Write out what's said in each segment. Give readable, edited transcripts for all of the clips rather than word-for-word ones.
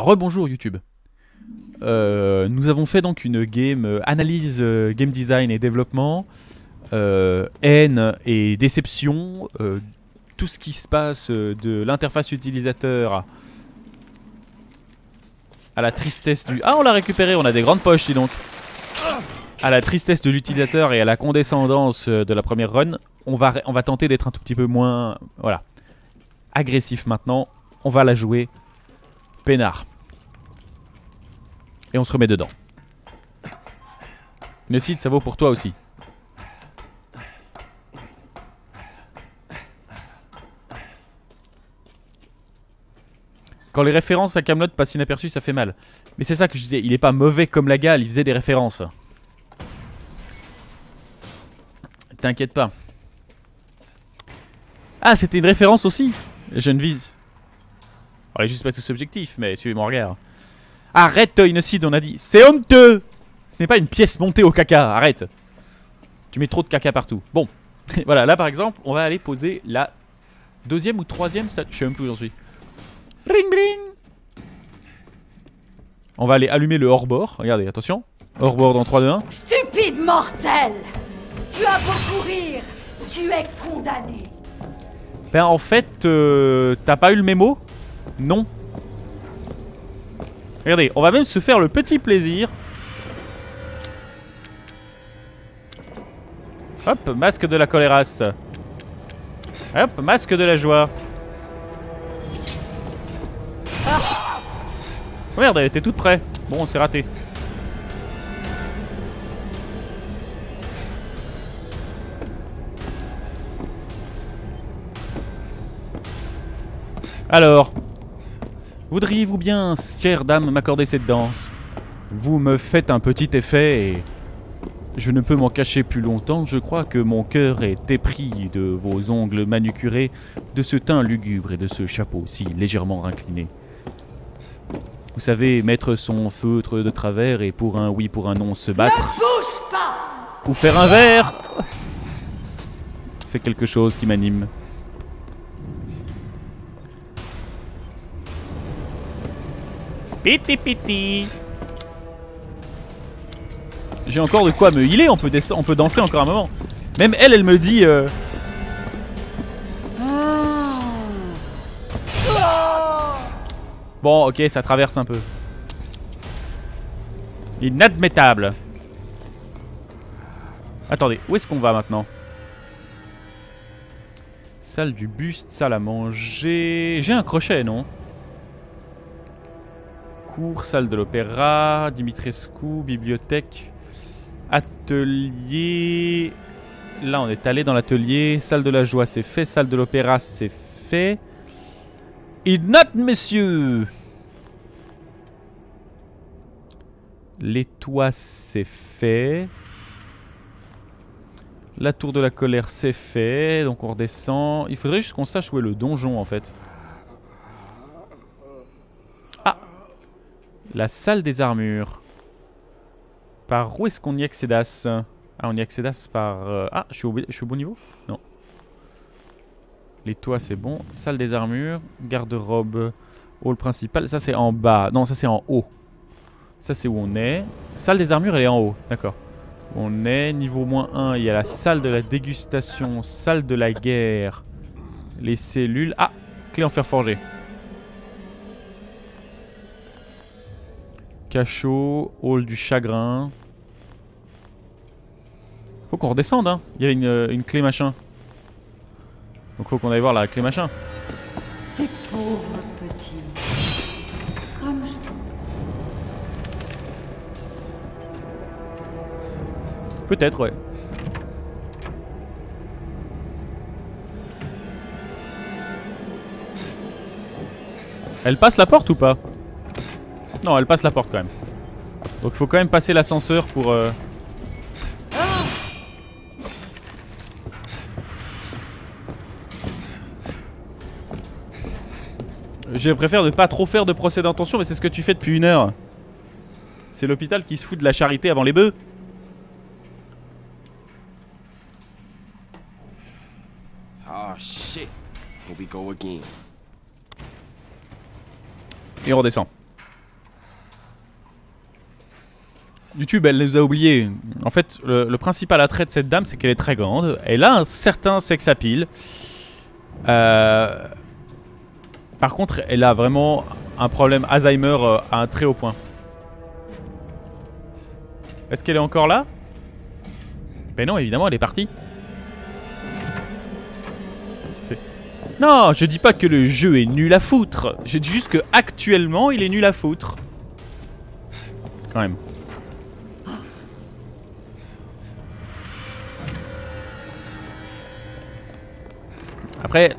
Rebonjour YouTube. Nous avons fait donc une game analyse game design et développement, haine et déception, tout ce qui se passe de l'interface utilisateur à la tristesse du... Ah, on l'a récupéré, on a des grandes poches dis donc. À la tristesse de l'utilisateur et à la condescendance de la première run, on va tenter d'être un tout petit peu moins... Voilà. Agressif maintenant, on va la jouer peinard. Et on se remet dedans. Necide, ça vaut pour toi aussi. Quand les références à Camelot passent inaperçues, ça fait mal. Mais c'est ça que je disais, il est pas mauvais comme la gale, il faisait des références. T'inquiète pas. Ah, c'était une référence aussi. Je ne vise. On est juste pas tous objectifs, mais suivez mon regard. Arrête, Innocide, on a dit. C'est honteux. Ce n'est pas une pièce montée au caca, arrête. Tu mets trop de caca partout. Bon, voilà, là par exemple, on va aller poser la deuxième ou troisième statue. Je sais même plus où j'en suis. Ring ring. On va aller allumer le hors-bord. Regardez, attention. Hors-bord dans 3, 2, 1. Stupide mortel! Tu as beau courir, tu es condamné. Ben en fait, t'as pas eu le mémo? Non. Regardez, on va même se faire le petit plaisir. Hop, masque de la colérasse. Hop, masque de la joie. Oh merde, elle était toute près. Bon, on s'est raté. Alors, voudriez-vous bien, chère dame, m'accorder cette danse? Vous me faites un petit effet et je ne peux m'en cacher plus longtemps. Je crois que mon cœur est épris de vos ongles manucurés, de ce teint lugubre et de ce chapeau si légèrement incliné. Vous savez, mettre son feutre de travers et pour un oui, pour un non se battre. Ne bouge pas! Ou faire un verre. C'est quelque chose qui m'anime. Piti piti. J'ai encore de quoi me healer, on peut danser encore un moment. Même elle me dit... Bon, ok, ça traverse un peu. Inadmettable. Attendez, où est-ce qu'on va maintenant? Salle du buste, salle à manger... J'ai un crochet, non? Cours, salle de l'opéra, Dimitrescu, bibliothèque, atelier. Là, on est allé dans l'atelier. Salle de la joie, c'est fait. Salle de l'opéra, c'est fait. Et note, messieurs. Les toits, c'est fait. La tour de la colère, c'est fait. Donc, on redescend. Il faudrait juste qu'on sache où est le donjon, en fait. La salle des armures. Par où est-ce qu'on y accédasse? Ah, on y accédasse par... Ah, je suis au bon niveau? Non. Les toits, c'est bon. Salle des armures. Garde-robe. Hall principal. Ça, c'est en bas. Non, ça, c'est en haut. Ça, c'est où on est. Salle des armures, elle est en haut. D'accord. On est niveau -1. Il y a la salle de la dégustation. Salle de la guerre. Les cellules. Ah, clé en fer forgé. Cachot, hall du chagrin. Faut qu'on redescende, hein. Il y a une clé machin. Donc faut qu'on aille voir la clé machin. C'est pauvre petit. Comme je... Peut-être, ouais. Elle passe la porte ou pas? Non, elle passe la porte quand même. Donc il faut quand même passer l'ascenseur pour... Je préfère ne pas trop faire de procès d'intention, mais c'est ce que tu fais depuis 1 heure. C'est l'hôpital qui se fout de la charité avant les bœufs. Oh shit. Here we go again. Et on redescend. YouTube, elle nous a oubliés. En fait, le principal attrait de cette dame, c'est qu'elle est très grande. Elle a un certain sex appeal. Par contre, elle a vraiment un problème Alzheimer à un très haut point. Est-ce qu'elle est encore là? Ben non, évidemment, elle est partie. Non, je dis pas que le jeu est nul à foutre. Je dis juste que actuellement, il est nul à foutre. Quand même. Après,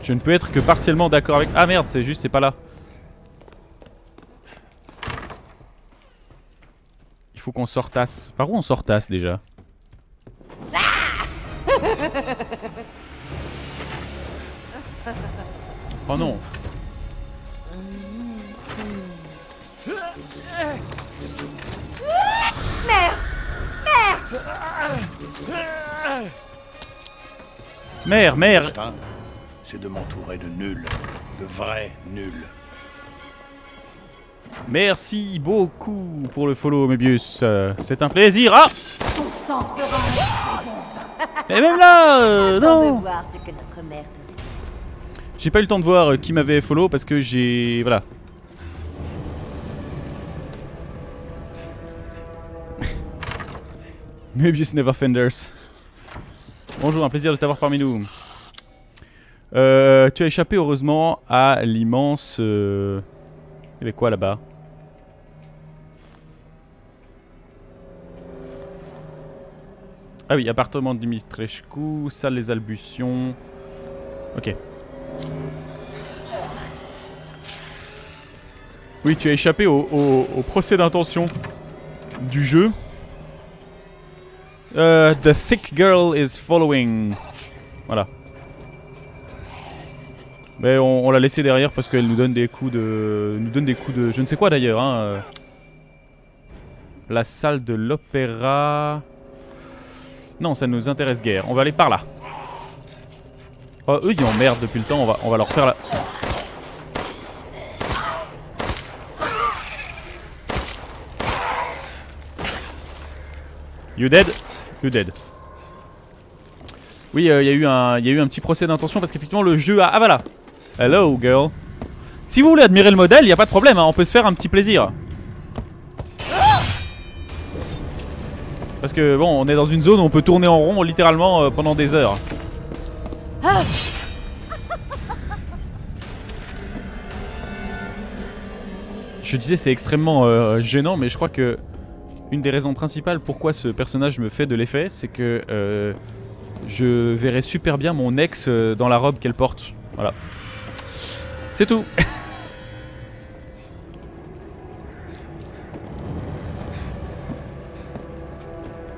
je ne peux être que partiellement d'accord avec... Ah merde, c'est juste, c'est pas là. Il faut qu'on sortasse. Par où on sortasse déjà? Oh non. Merde! Mère, mère. L'instinct, c'est de m'entourer de nuls, de vrais nuls. Merci beaucoup pour le follow, Mébius. C'est un plaisir. Ah! Ton sang fera Et même là, Attends de non. voir ce que notre mère te réserve. J'ai pas eu le temps de voir qui m'avait follow parce que j'ai... Voilà. Mébius Never Fenders. Bonjour, un plaisir de t'avoir parmi nous. Tu as échappé heureusement à l'immense... Il y avait quoi là-bas? Ah oui, appartement de Dimitrescu, salle des Albutions. Ok. Oui, tu as échappé au procès d'intention du jeu. The thick girl is following. Voilà. Mais on l'a laissé derrière parce qu'elle nous donne des coups de... Je ne sais quoi d'ailleurs. Hein. La salle de l'opéra... Non, ça nous intéresse guère. On va aller par là. Oh, eux, ils emmerdent depuis le temps. On va leur faire la... You dead? You dead. Oui, il y a eu un petit procès d'intention parce qu'effectivement le jeu a... Ah voilà. Hello girl. Si vous voulez admirer le modèle, il n'y a pas de problème, hein, on peut se faire un petit plaisir. Parce que bon, on est dans une zone où on peut tourner en rond littéralement pendant des heures. Je disais c'est extrêmement gênant, mais je crois que une des raisons principales pourquoi ce personnage me fait de l'effet, c'est que je verrais super bien mon ex dans la robe qu'elle porte. Voilà. C'est tout.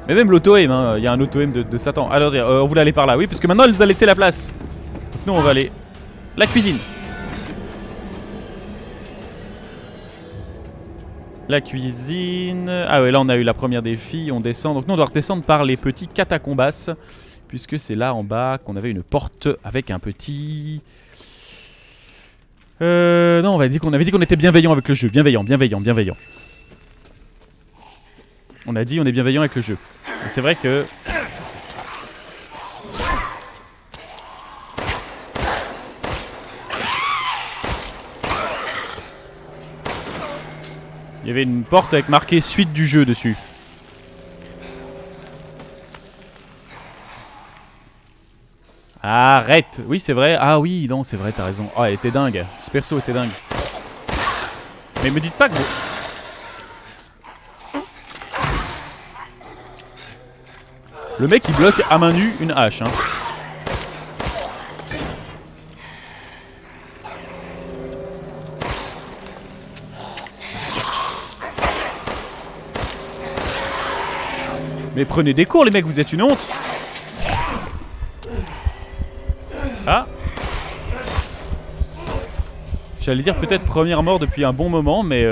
Mais même l'auto-aim, hein, y a un auto-aim de Satan. Alors, on voulait aller par là, oui, parce que maintenant elle nous a laissé la place. Donc nous on va aller... La cuisine. La cuisine... Ah ouais, là on a eu la première des filles, on descend. Donc nous on doit redescendre par les petits catacombas. Puisque c'est là en bas qu'on avait une porte avec un petit... Non, on avait dit qu'on était bienveillant avec le jeu. Bienveillant. On a dit on est bienveillant avec le jeu. Et c'est vrai que... Il y avait une porte avec marqué suite du jeu dessus. Arrête. Oui c'est vrai. Ah oui non c'est vrai t'as raison. Ah elle était dingue. Ce perso était dingue. Mais me dites pas que vous... Le mec il bloque à main nue une hache hein. Mais prenez des cours les mecs, vous êtes une honte. Ah. J'allais dire peut-être première mort depuis un bon moment mais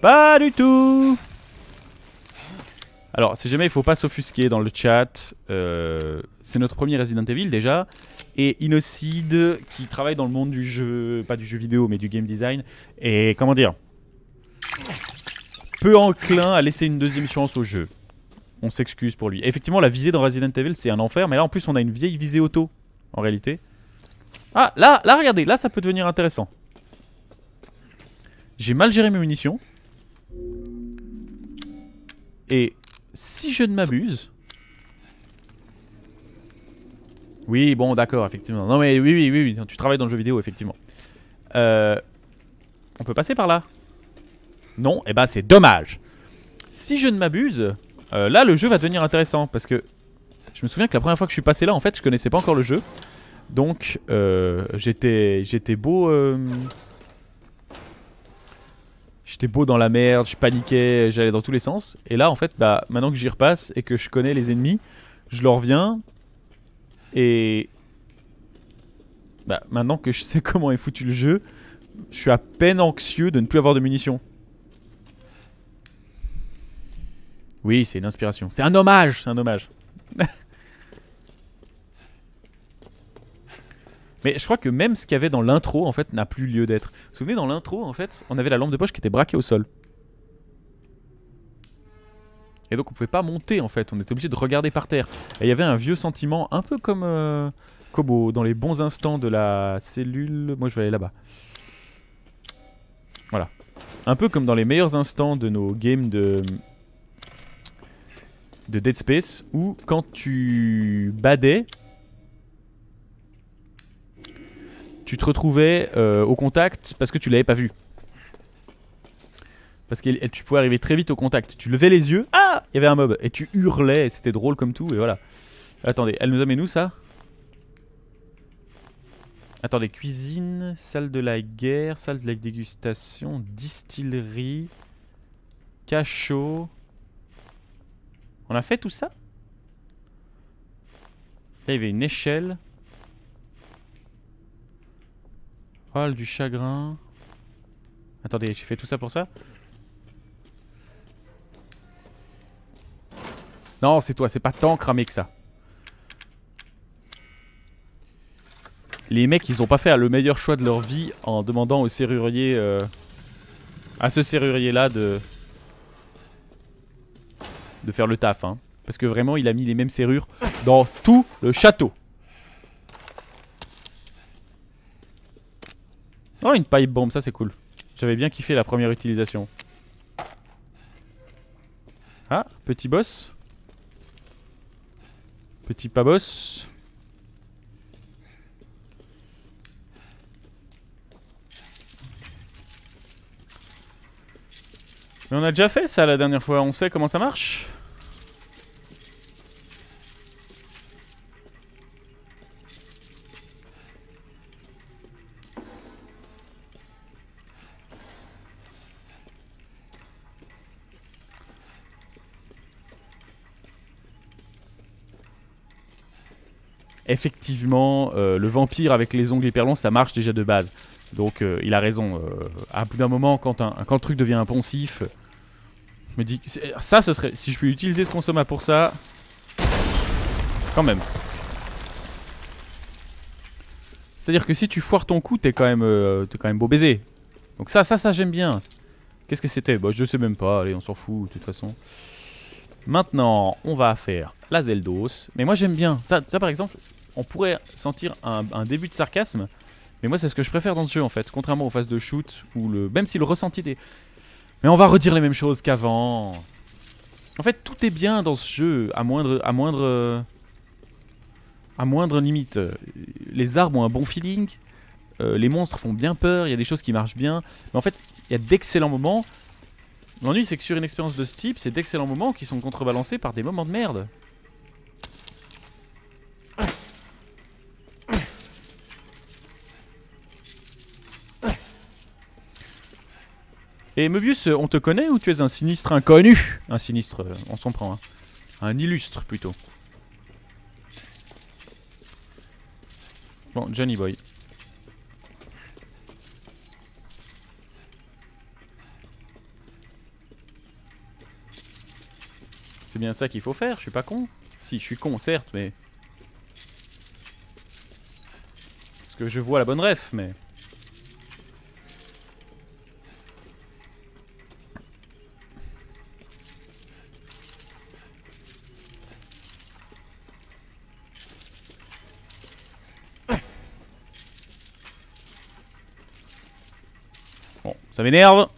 Pas du tout. Alors, si jamais il faut pas s'offusquer dans le chat, c'est notre premier Resident Evil déjà. Et Innocide, qui travaille dans le monde du jeu, pas du jeu vidéo, mais du game design, et comment dire, peu enclin à laisser une deuxième chance au jeu. On s'excuse pour lui. Et effectivement, la visée dans Resident Evil, c'est un enfer, mais là en plus, on a une vieille visée auto, en réalité. Ah, là, regardez, là, ça peut devenir intéressant. J'ai mal géré mes munitions. Et si je ne m'abuse... Oui, bon, d'accord, effectivement. Non, mais oui, tu travailles dans le jeu vidéo, effectivement. On peut passer par là? Non, et ben c'est dommage. Si je ne m'abuse, là, le jeu va devenir intéressant. Parce que je me souviens que la première fois que je suis passé là, en fait, je connaissais pas encore le jeu. Donc, j'étais beau... J'étais beau dans la merde, je paniquais, j'allais dans tous les sens. Et là, en fait, bah, maintenant que j'y repasse et que je connais les ennemis, je leur reviens. Et bah, maintenant que je sais comment est foutu le jeu, je suis à peine anxieux de ne plus avoir de munitions. Oui, c'est une inspiration. C'est un hommage, c'est un hommage. Mais je crois que même ce qu'il y avait dans l'intro, en fait, n'a plus lieu d'être. Vous vous souvenez, dans l'intro, en fait, on avait la lampe de poche qui était braquée au sol. Et donc on pouvait pas monter, en fait. On était obligé de regarder par terre. Et il y avait un vieux sentiment, un peu comme Kobo, dans les bons instants de la cellule... Moi, je vais aller là-bas. Voilà. Un peu comme dans les meilleurs instants de nos games de Dead Space, où quand tu badais... tu te retrouvais au contact parce que tu l'avais pas vu. Parce que tu pouvais arriver très vite au contact. Tu levais les yeux, ah, il y avait un mob. Et tu hurlais, et c'était drôle comme tout, et voilà. Attendez, elle nous amène où ça? Attendez, cuisine, salle de la guerre, salle de la dégustation, distillerie, cachot. On a fait tout ça? Là, il y avait une échelle. Hall du chagrin. Attendez, j'ai fait tout ça pour ça? Non, c'est toi, c'est pas tant cramé que ça. Les mecs, ils ont pas fait le meilleur choix de leur vie en demandant au serrurier... à ce serrurier-là de faire le taf, hein. Parce que vraiment, il a mis les mêmes serrures dans tout le château. Oh, une pipe bomb, ça c'est cool. J'avais bien kiffé la première utilisation. Ah, petit boss. Petit pas boss. Mais on a déjà fait ça la dernière fois, on sait comment ça marche. Effectivement, le vampire avec les ongles hyper longs, ça marche déjà de base. Donc il a raison. À bout d'un moment, quand le truc devient impensif, je me dis... Ça, ce serait... Si je peux utiliser ce consommat pour ça... Quand même. C'est-à-dire que si tu foires ton coup, t'es quand même beau baiser. Donc ça j'aime bien. Qu'est-ce que c'était? Bah je sais même pas, allez on s'en fout de toute façon. Maintenant, on va faire la Zeldos. Mais moi j'aime bien. Ça par exemple, on pourrait sentir un début de sarcasme. Mais moi c'est ce que je préfère dans ce jeu en fait. Contrairement aux phases de shoot, où même si le ressenti des... Mais on va redire les mêmes choses qu'avant. En fait tout est bien dans ce jeu, à moindre limite. Les arbres ont un bon feeling. Les monstres font bien peur, il y a des choses qui marchent bien. Mais en fait, il y a d'excellents moments. L'ennui, c'est que sur une expérience de ce type, c'est d'excellents moments qui sont contrebalancés par des moments de merde. Et Möbius, on te connaît ou tu es un sinistre inconnu? Un sinistre, on s'en prend. Hein. Un illustre, plutôt. Bon, Johnny Boy. C'est bien ça qu'il faut faire, je suis pas con. Si, je suis con, certes, mais... Parce que je vois la bonne ref, mais... Bon, ça m'énerve.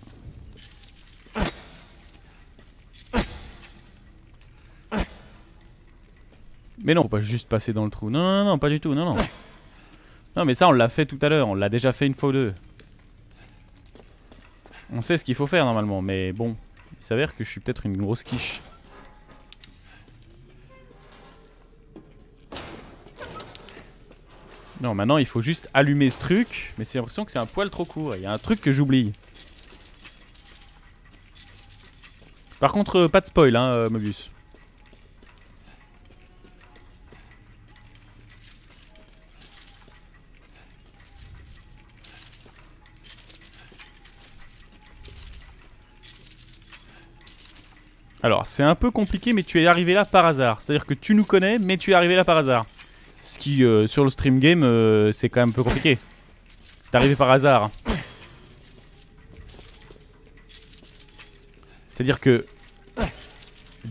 Mais non, faut pas juste passer dans le trou. Non, non, non, pas du tout, non, non. Non, mais ça, on l'a fait tout à l'heure. On l'a déjà fait une fois ou deux. On sait ce qu'il faut faire normalement, mais bon, il s'avère que je suis peut-être une grosse quiche. Non, maintenant, il faut juste allumer ce truc. Mais j'ai l'impression que c'est un poil trop court. Il y a un truc que j'oublie. Par contre, pas de spoil, hein, Mobius. Alors, c'est un peu compliqué, mais tu es arrivé là par hasard. C'est-à-dire que tu nous connais, mais tu es arrivé là par hasard. Ce qui, sur le stream game, c'est quand même un peu compliqué. T'es arrivé par hasard. C'est-à-dire que...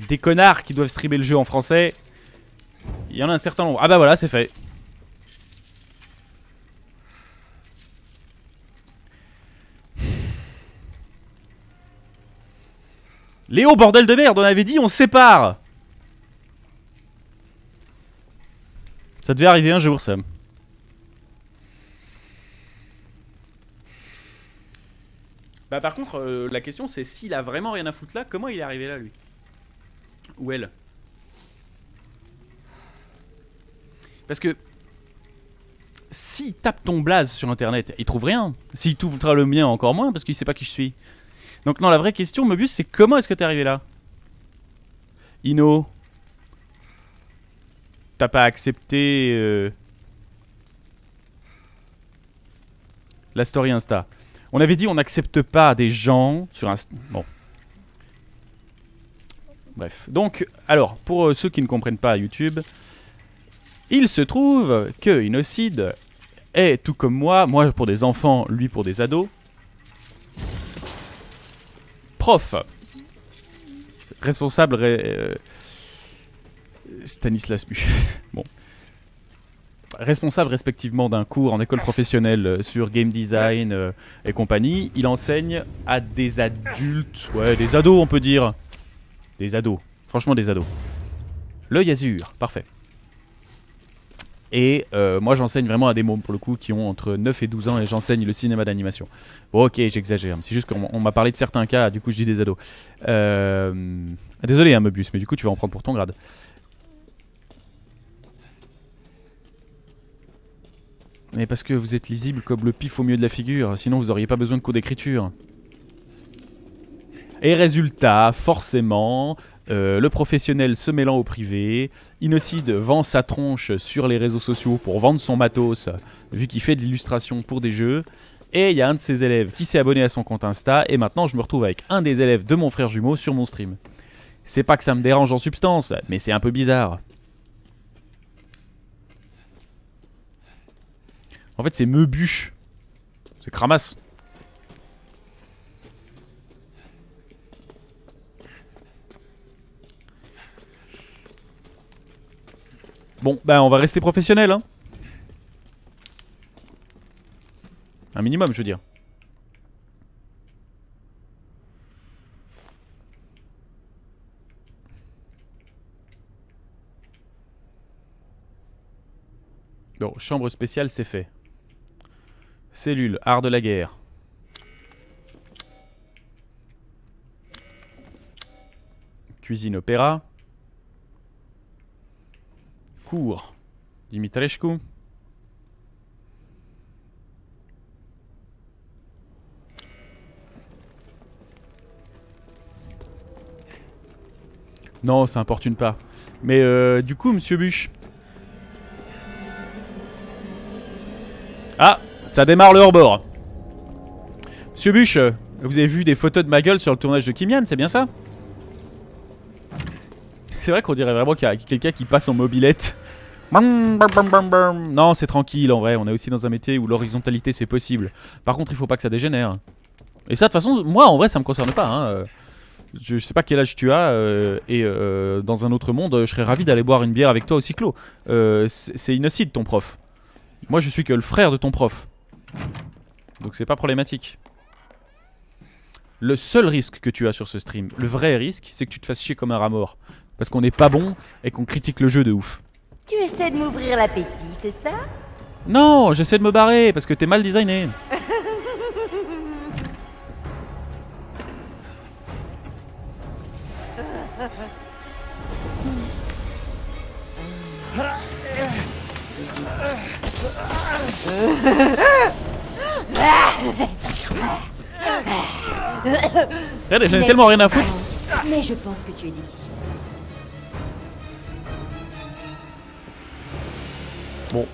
Des connards qui doivent streamer le jeu en français, il y en a un certain nombre. Ah bah voilà, c'est fait. Léo, bordel de merde, on avait dit on se sépare. Ça devait arriver un jour, ça. Bah par contre, la question c'est s'il a vraiment rien à foutre là, comment il est arrivé là, lui? Ou elle? Parce que... S'il tape ton blaze sur internet, il trouve rien. S'il trouvera le mien, encore moins, parce qu'il sait pas qui je suis. Donc non, la vraie question, Mobius, c'est comment est-ce que t'es arrivé là? Ino, t'as pas accepté la story Insta. On avait dit on n'accepte pas des gens sur Insta. Bon. Bref. Donc, alors, pour ceux qui ne comprennent pas YouTube, il se trouve que Innocide est tout comme moi pour des enfants, lui pour des ados. Prof, responsable, Stanislas Buch. Bon. Responsable respectivement d'un cours en école professionnelle sur game design et compagnie. Il enseigne à des adultes, ouais, des ados on peut dire. Des ados, franchement des ados. L'œil azur, parfait. Et moi j'enseigne vraiment à des mômes pour le coup qui ont entre 9 et 12 ans et j'enseigne le cinéma d'animation. Bon ok, j'exagère, c'est juste qu'on m'a parlé de certains cas, du coup je dis des ados. Désolé hein Mobius, mais du coup tu vas en prendre pour ton grade. Mais parce que vous êtes lisible comme le pif au milieu de la figure, sinon vous auriez pas besoin de cours d'écriture. Et résultat, forcément... le professionnel se mêlant au privé, Innocide vend sa tronche sur les réseaux sociaux pour vendre son matos, vu qu'il fait de l'illustration pour des jeux. Et il y a un de ses élèves qui s'est abonné à son compte Insta, et maintenant je me retrouve avec un des élèves de mon frère jumeau sur mon stream. C'est pas que ça me dérange en substance, mais c'est un peu bizarre. En fait c'est Meubuche. C'est cramasse. Bon, bah on va rester professionnel, hein. Un minimum, je veux dire. Bon, chambre spéciale, c'est fait. Cellule, art de la guerre. Cuisine opéra. Cours. Dimitrescu. Non, ça importune pas. Mais du coup, monsieur Buch. Ah, ça démarre le hors-bord. Monsieur Buch, vous avez vu des photos de ma gueule sur le tournage de Kimian, c'est bien ça? C'est vrai qu'on dirait vraiment qu'il y a quelqu'un qui passe en mobilette. Non, c'est tranquille en vrai. On est aussi dans un métier où l'horizontalité c'est possible. Par contre, il faut pas que ça dégénère. Et ça, de toute façon, moi en vrai, ça me concerne pas. Hein. Je sais pas quel âge tu as. Dans un autre monde, je serais ravi d'aller boire une bière avec toi au cyclo. C'est innocide ton prof. Moi, je suis que le frère de ton prof. Donc, c'est pas problématique. Le seul risque que tu as sur ce stream, le vrai risque, c'est que tu te fasses chier comme un rat mort. Parce qu'on n'est pas bon et qu'on critique le jeu de ouf. Tu essaies de m'ouvrir l'appétit, c'est ça? Non, j'essaie de me barrer parce que t'es mal designé. Regardez, j'en ai tellement rien à foutre. Mais je pense que tu es délicieux. Bon.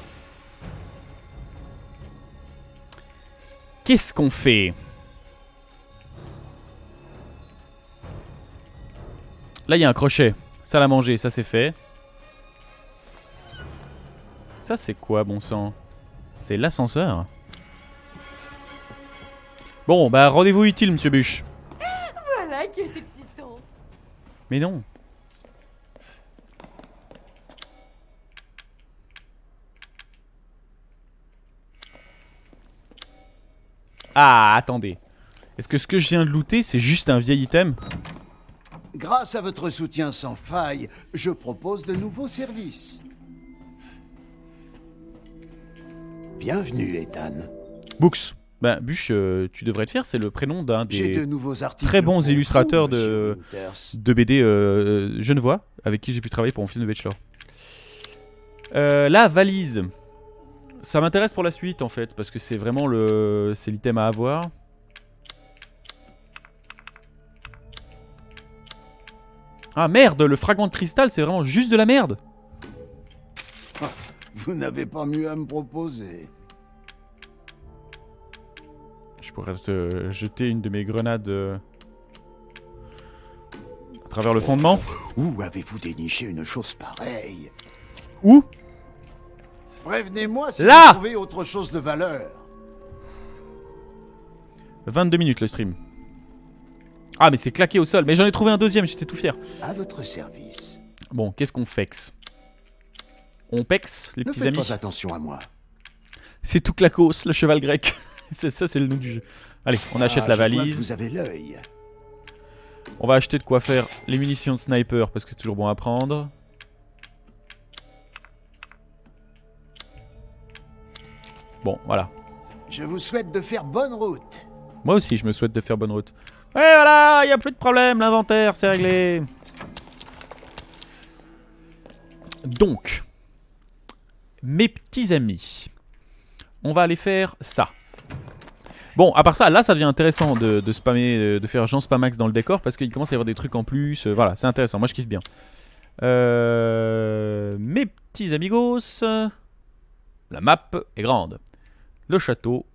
Qu'est-ce qu'on fait? Là, il y a un crochet. Salle à manger, ça c'est fait. Ça c'est quoi, bon sang? C'est l'ascenseur. Bon, bah rendez-vous utile, monsieur Bûche. Voilà qui est excitant. Mais non. Ah, attendez. Est-ce que ce que je viens de looter, c'est juste un vieil item? Grâce à votre soutien sans faille, je propose de nouveaux services. Bienvenue, Ethan. Books. Ben, Bûche, tu devrais te faire, c'est le prénom d'un J'ai de des nouveaux articles très bons pour illustrateurs vous, monsieur de Winters. BD genevois, avec qui j'ai pu travailler pour mon film de Bachelor. La valise. Ça m'intéresse pour la suite en fait, parce que c'est vraiment c'est l'item à avoir. Ah merde, le fragment de cristal, c'est vraiment juste de la merde. Vous n'avez pas mieux à me proposer. Je pourrais te jeter une de mes grenades à travers le fondement. Où avez-vous déniché une chose pareille? Où? Prévenez-moi si Là vous trouvez autre chose de valeur. 22 minutes le stream. Ah mais c'est claqué au sol. Mais j'en ai trouvé un deuxième, j'étais tout fier. À votre service. Bon, qu'est-ce qu'on fexe? On pexe, les Ne petits faites amis. pas attention à moi. C'est tout clacos, le cheval grec. C'est ça, c'est le nom du jeu. Allez, on achète la je vois que valise. vous avez l'œil. On va acheter de quoi faire les munitions de sniper parce que c'est toujours bon à prendre. Bon, voilà. Je vous souhaite de faire bonne route. Moi aussi, je me souhaite de faire bonne route. Ouais, voilà, il n'y a plus de problème, l'inventaire, c'est réglé. Donc, mes petits amis, on va aller faire ça. Bon, à part ça, là, ça devient intéressant de spammer, de faire Jean Spamax dans le décor parce qu'il commence à y avoir des trucs en plus. Voilà, c'est intéressant. Moi, je kiffe bien. Mes petits amigos, la map est grande. Le château.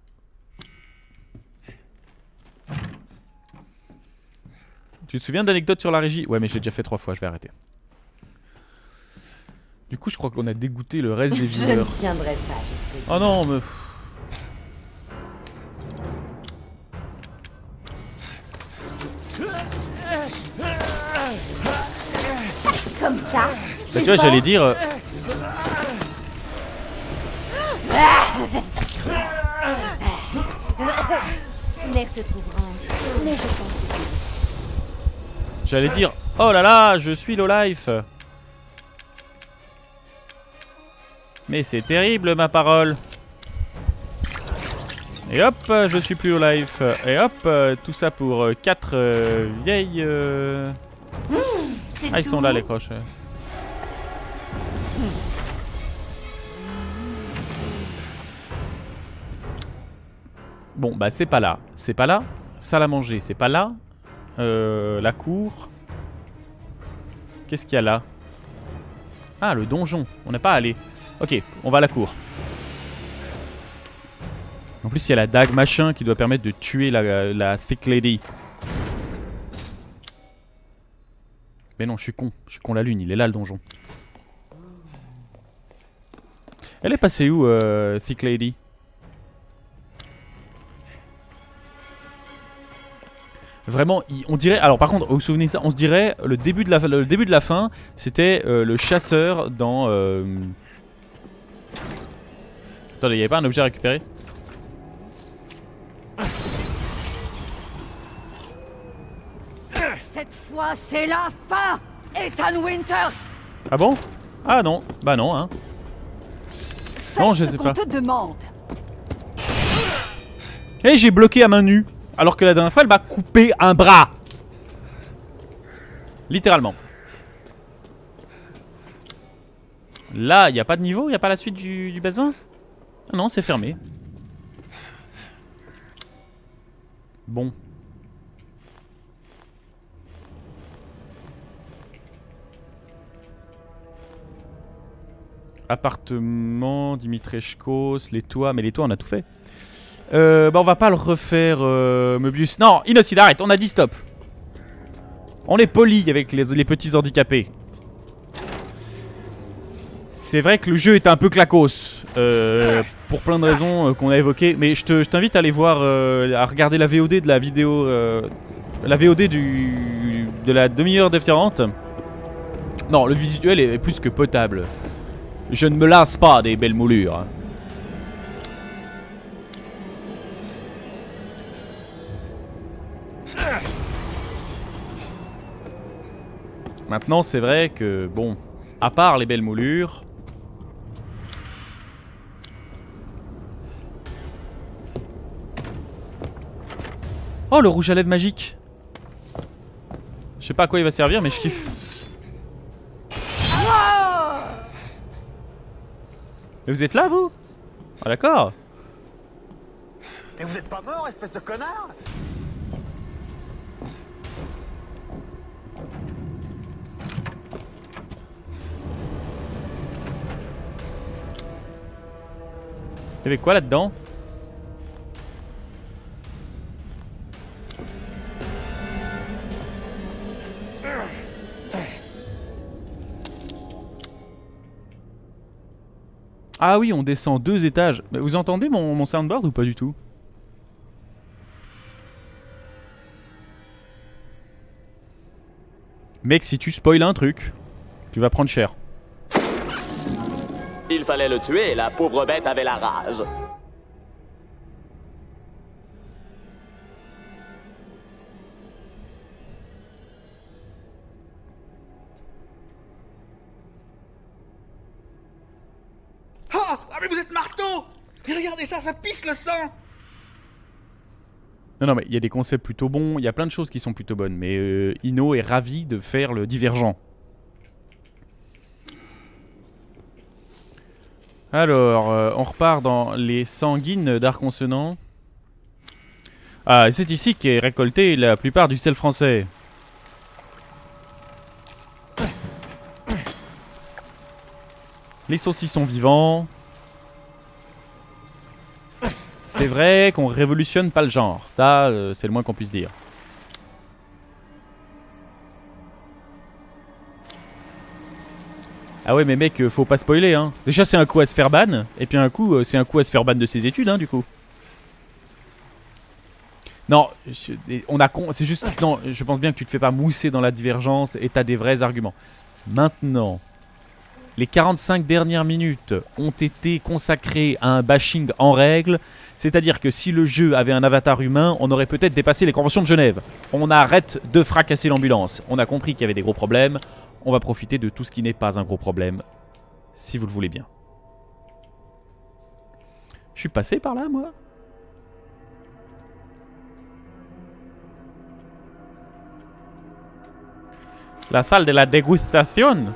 Tu te souviens d'anecdotes sur la régie? Ouais, mais je l'ai déjà fait 3 fois, je vais arrêter. Du coup, je crois qu'on a dégoûté le reste des Je ne viewers. viendrai pas jusqu'au Oh non, mais... comme ça. Bah, tu vois, j'allais dire... L'air te trouvera, mais je pense que tu J'allais dire... Oh là là, je suis low life. Mais c'est terrible, ma parole. Et hop, je suis plus au life. Et hop, tout ça pour 4 vieilles... Ah, ils sont là, les croches. Bon, bah c'est pas là. C'est pas là. Salle à manger, c'est pas là. La cour. Qu'est-ce qu'il y a là? Ah, le donjon. On n'est pas allé. Ok, on va à la cour. En plus, il y a la dague machin qui doit permettre de tuer la Thick Lady. Mais non, je suis con la lune, il est là le donjon. Elle est passée où, Thick Lady? Vraiment, on dirait... Alors par contre, vous vous souvenez de ça? On se dirait, le début de la fin, c'était le chasseur dans... Attendez, il n'y avait pas un objet à récupérer? Cette fois, c'est la fin, Ethan Winters. Ah bon? Ah non, bah non, hein. Non, je sais pas. Te demande. Et j'ai bloqué à main nue. Alors que la dernière fois, elle m'a coupé un bras. Littéralement. Là, il n'y a pas de niveau? Il n'y a pas la suite du bazin? Ah non, c'est fermé. Bon. Appartement, Dimitreshkos, les toits. Mais les toits, on a tout fait. Bah on va pas le refaire, Möbius. Non, Innocide, arrête, on a dit stop. On est poli avec les petits handicapés. C'est vrai que le jeu est un peu claquos. Pour plein de raisons qu'on a évoquées. Mais je t'invite à aller voir, à regarder la VOD de la vidéo. La VOD de la demi-heure déférente. Non, le visuel est plus que potable. Je ne me lasse pas des belles moulures. Maintenant, c'est vrai que, bon, à part les belles moulures... Oh, le rouge à lèvres magique! Je sais pas à quoi il va servir, mais je kiffe. Mais vous êtes là, vous? Ah, d'accord. Et vous êtes pas mort, espèce de connard? Il y avait quoi là-dedans? Ah oui, on descend 2 étages. Mais vous entendez mon soundboard ou pas du tout? Mec, si tu spoil un truc, tu vas prendre cher. Il fallait le tuer, la pauvre bête avait la rage. Ah, mais vous êtes marteau! Et regardez ça, ça pisse le sang! Non, mais il y a des concepts plutôt bons, il y a plein de choses qui sont plutôt bonnes. Mais Ino est ravi de faire le divergent. Alors, on repart dans les sanguines d'Arc-Consonant. Ah, c'est ici qu'est récolté la plupart du sel français. Les saucissons vivants. C'est vrai qu'on révolutionne pas le genre. Ça, c'est le moins qu'on puisse dire. Ah ouais mais mec, faut pas spoiler hein. Déjà c'est un coup à se faire ban, et puis un coup c'est un coup à se faire ban de ses études hein du coup. Non, c'est juste... Non, je pense bien que tu te fais pas mousser dans la divergence et t'as des vrais arguments. Maintenant, les 45 dernières minutes ont été consacrées à un bashing en règle. C'est-à-dire que si le jeu avait un avatar humain, on aurait peut-être dépassé les conventions de Genève. On arrête de fracasser l'ambulance. On a compris qu'il y avait des gros problèmes. On va profiter de tout ce qui n'est pas un gros problème, si vous le voulez bien. Je suis passé par là, moi? La salle de la dégustation.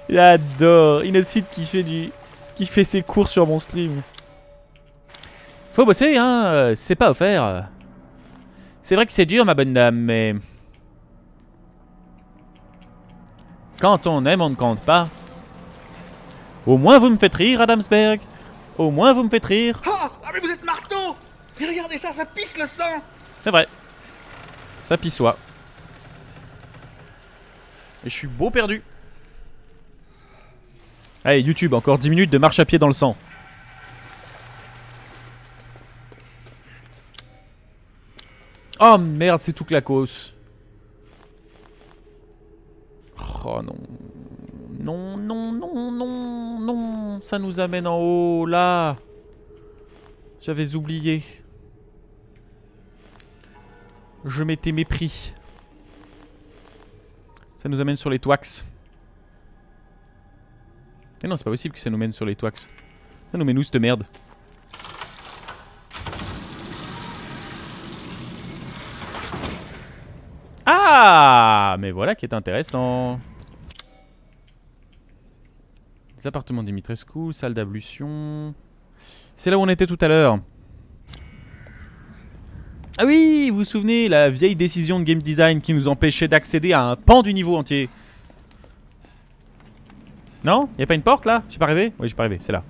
J'adore Innocide qui fait ses cours sur mon stream. Faut bosser, hein, c'est pas offert. C'est vrai que c'est dur, ma bonne dame, mais... Quand on aime, on ne compte pas. Au moins vous me faites rire, Adamsberg. Au moins vous me faites rire. Ah, Ah mais vous êtes marteau! Et regardez ça, ça pisse le sang! C'est vrai. Ça pissoit. Et je suis beau perdu. Allez, YouTube, encore 10 minutes de marche à pied dans le sang. Oh merde, c'est tout clacos. Oh non. Non, non, non, non, non. Ça nous amène en haut, là. J'avais oublié. Je m'étais mépris. Ça nous amène sur les Twax. Mais non, c'est pas possible que ça nous mène sur les Twax. Ça nous mène où cette merde? Ah, mais voilà qui est intéressant. Les appartements Dimitrescu, salle d'ablution. C'est là où on était tout à l'heure. Ah oui, vous vous souvenez, la vieille décision de game design qui nous empêchait d'accéder à un pan du niveau entier. Non? Y'a pas une porte là? J'ai pas rêvé? Oui, j'ai pas rêvé, c'est là.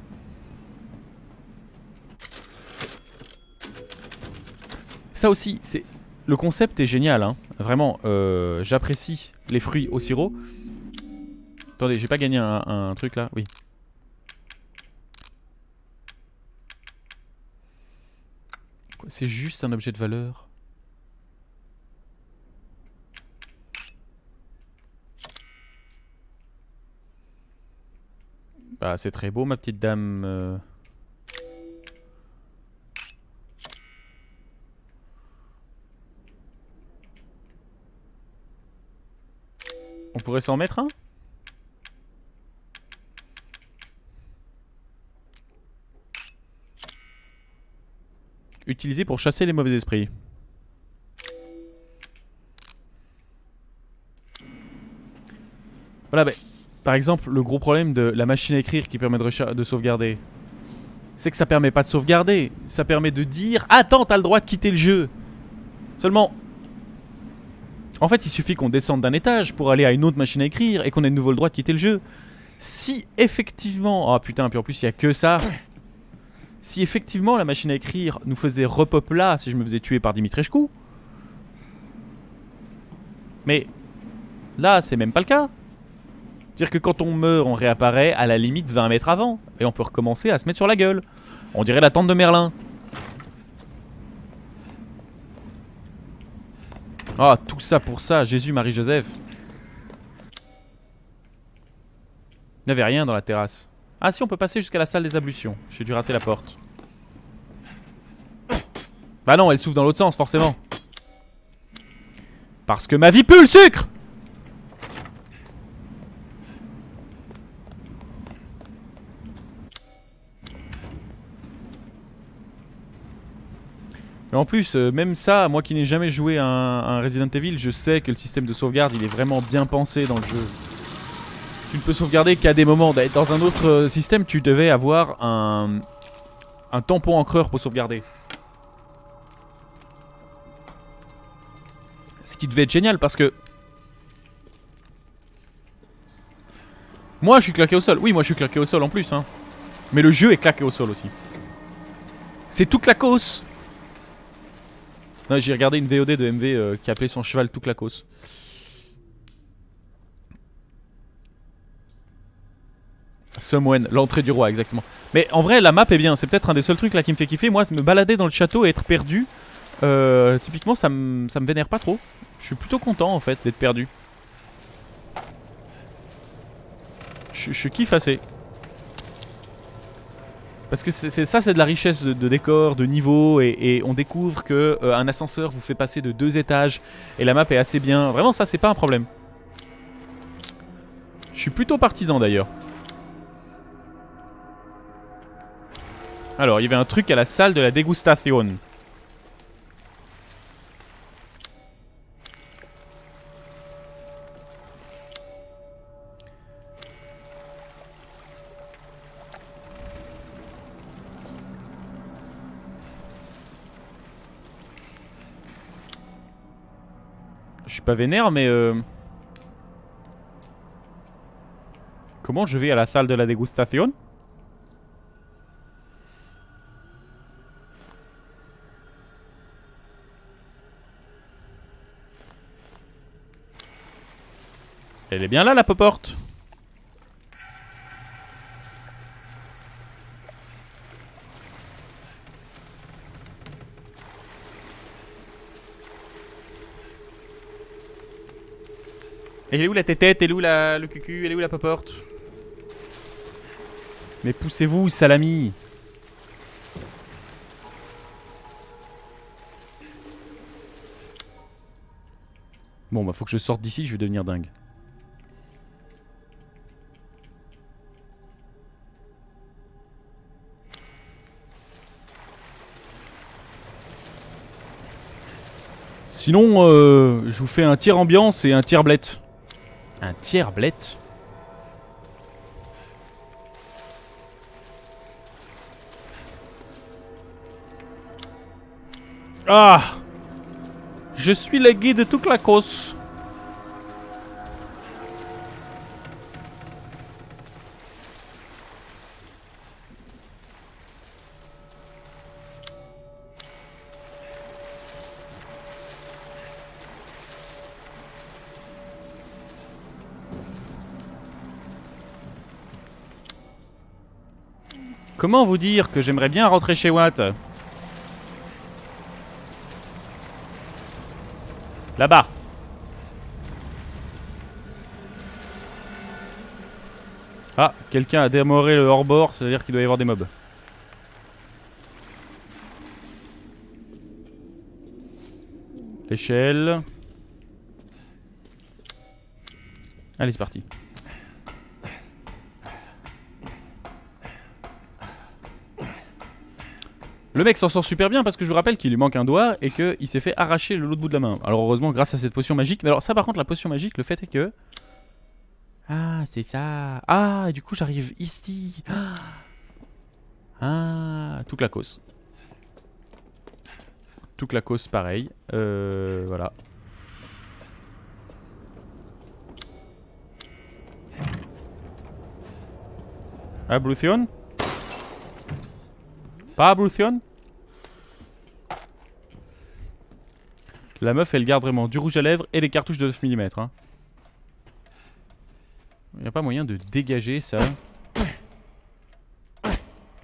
Ça aussi, c'est... Le concept est génial, hein. Vraiment, j'apprécie les fruits au sirop. Attendez, j'ai pas gagné un truc là? Oui. C'est juste un objet de valeur. Bah, c'est très beau, ma petite dame. On pourrait s'en mettre un? Utilisé pour chasser les mauvais esprits. Voilà, bah, par exemple, le gros problème de la machine à écrire qui permet de sauvegarder, c'est que ça permet pas de sauvegarder. Ça permet de dire « Attends, t'as le droit de quitter le jeu !» Seulement, en fait, il suffit qu'on descende d'un étage pour aller à une autre machine à écrire et qu'on ait de nouveau le droit de quitter le jeu. Si effectivement... Ah putain, puis en plus, il y a que ça. Si effectivement la machine à écrire nous faisait repop là si je me faisais tuer par Dimitrescu. Mais là, c'est même pas le cas. C'est-à-dire que quand on meurt, on réapparaît à la limite 20 mètres avant. Et on peut recommencer à se mettre sur la gueule. On dirait la tente de Merlin. Ah, tout ça pour ça, Jésus, Marie, Joseph. Il n'y avait rien dans la terrasse. Ah si, on peut passer jusqu'à la salle des ablutions. J'ai dû rater la porte. Bah non, elle s'ouvre dans l'autre sens, forcément. Parce que ma vie pue le sucre! Mais en plus, même ça, moi qui n'ai jamais joué à un Resident Evil, je sais que le système de sauvegarde, il est vraiment bien pensé dans le jeu. Tu ne peux sauvegarder qu'à des moments. Dans un autre système, tu devais avoir un tampon encreur pour sauvegarder. Ce qui devait être génial parce que... Moi, je suis claqué au sol. Oui, moi, je suis claqué au sol en plus. Hein. Mais le jeu est claqué au sol aussi. C'est tout clacos. J'ai regardé une VOD de MV qui appelait son cheval tout clacos. Someone, l'entrée du roi, exactement. Mais en vrai, la map est bien. C'est peut-être un des seuls trucs là qui me fait kiffer. Moi, me balader dans le château et être perdu, typiquement, ça me vénère pas trop. Je suis plutôt content en fait d'être perdu. Je kiffe assez. Parce que ça, c'est de la richesse de décor, de niveau, et on découvre que un ascenseur vous fait passer de 2 étages et la map est assez bien. Vraiment, ça, c'est pas un problème. Je suis plutôt partisan d'ailleurs. Alors, il y avait un truc à la salle de la dégustation. Je suis pas vénère, mais... Comment je vais à la salle de la dégustation ? Elle est bien là, la poporte. Et elle est où la tétette? Elle est où le cucu? Elle est où la poporte? Mais poussez-vous, salami! Bon, bah faut que je sorte d'ici, je vais devenir dingue. Sinon, je vous fais un tiers ambiance et un tiers blette. Un tiers blette? Ah! Je suis le guide de toute la cause. Comment vous dire que j'aimerais bien rentrer chez Watt? Là-bas. Ah, quelqu'un a démoré le hors-bord, c'est-à-dire qu'il doit y avoir des mobs. L'échelle. Allez, c'est parti. Le mec s'en sort super bien parce que je vous rappelle qu'il lui manque un doigt et qu'il s'est fait arracher l'autre bout de la main. Alors heureusement grâce à cette potion magique. Mais alors ça par contre la potion magique, le fait est que... Ah c'est ça. Ah du coup j'arrive ici. Ah tout clacos. Tout clacos pareil. Voilà. Ablution. Pas Ablution. La meuf elle garde vraiment du rouge à lèvres et les cartouches de 9 mm hein. Y a pas moyen de dégager ça.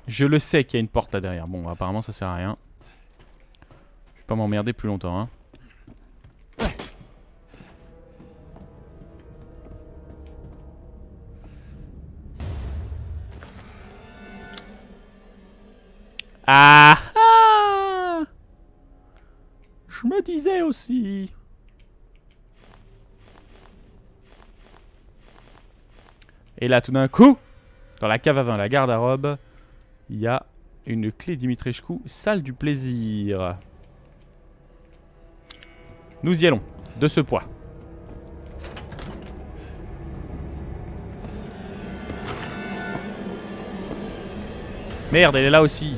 Je le sais qu'il y a une porte là derrière. Bon apparemment ça sert à rien. Je vais pas m'emmerder plus longtemps hein. Ah ah! Je me disais aussi. Et là tout d'un coup, dans la cave à vin, la garde-robe, il y a une clé Dimitrescu, salle du plaisir. Nous y allons, de ce poids. Merde, elle est là aussi.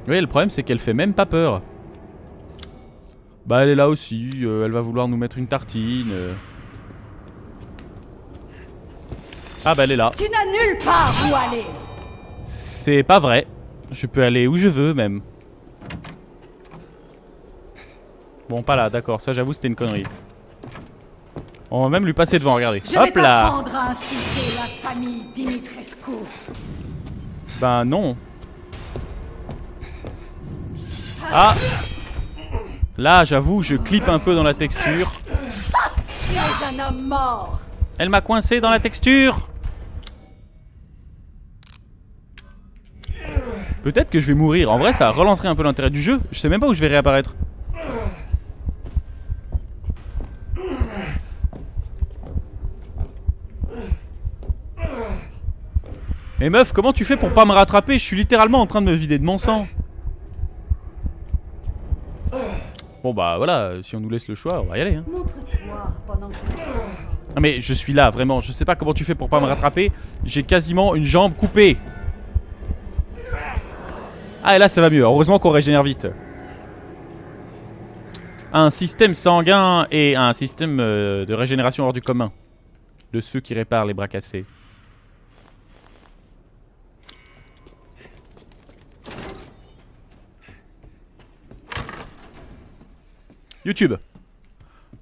Oui, le problème c'est qu'elle fait même pas peur. Bah elle est là aussi, elle va vouloir nous mettre une tartine. Ah bah elle est là. Tu n'as nulle part où aller. C'est pas vrai. Je peux aller où je veux même. Bon pas là, d'accord, ça j'avoue c'était une connerie. On va même lui passer devant, regardez. Je Hop vais là. t'apprendre à insulter la famille Dimitrescu. Ben non. Ah. Là j'avoue je clippe un peu dans la texture. Tu es un homme mort. Elle m'a coincé dans la texture. Peut-être que je vais mourir. En vrai ça relancerait un peu l'intérêt du jeu. Je sais même pas où je vais réapparaître. Mais meuf, comment tu fais pour pas me rattraper? Je suis littéralement en train de me vider de mon sang. Bon bah voilà, si on nous laisse le choix, on va y aller hein. Montre-toi pendant que je... Ah mais je suis là, vraiment. Je sais pas comment tu fais pour pas me rattraper. J'ai quasiment une jambe coupée. Ah et là ça va mieux, heureusement qu'on régénère vite. Un système sanguin et un système de régénération hors du commun. De ceux qui réparent les bras cassés. YouTube.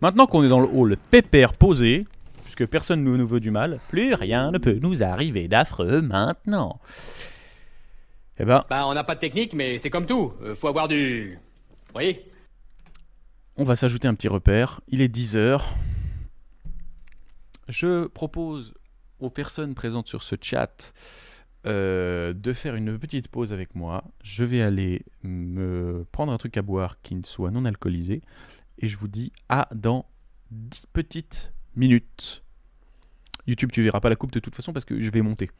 Maintenant qu'on est dans le hall pépère posé, puisque personne ne nous veut du mal, plus rien ne peut nous arriver d'affreux maintenant. Eh ben, Bah, on n'a pas de technique, mais c'est comme tout. Faut avoir du... Vous voyez? on va s'ajouter un petit repère. Il est 10 h. Je propose aux personnes présentes sur ce chat de faire une petite pause avec moi. Je vais aller me prendre un truc à boire qui ne soit non alcoolisé. Et je vous dis à dans 10 petites minutes. YouTube, tu verras pas la coupe de toute façon parce que je vais monter.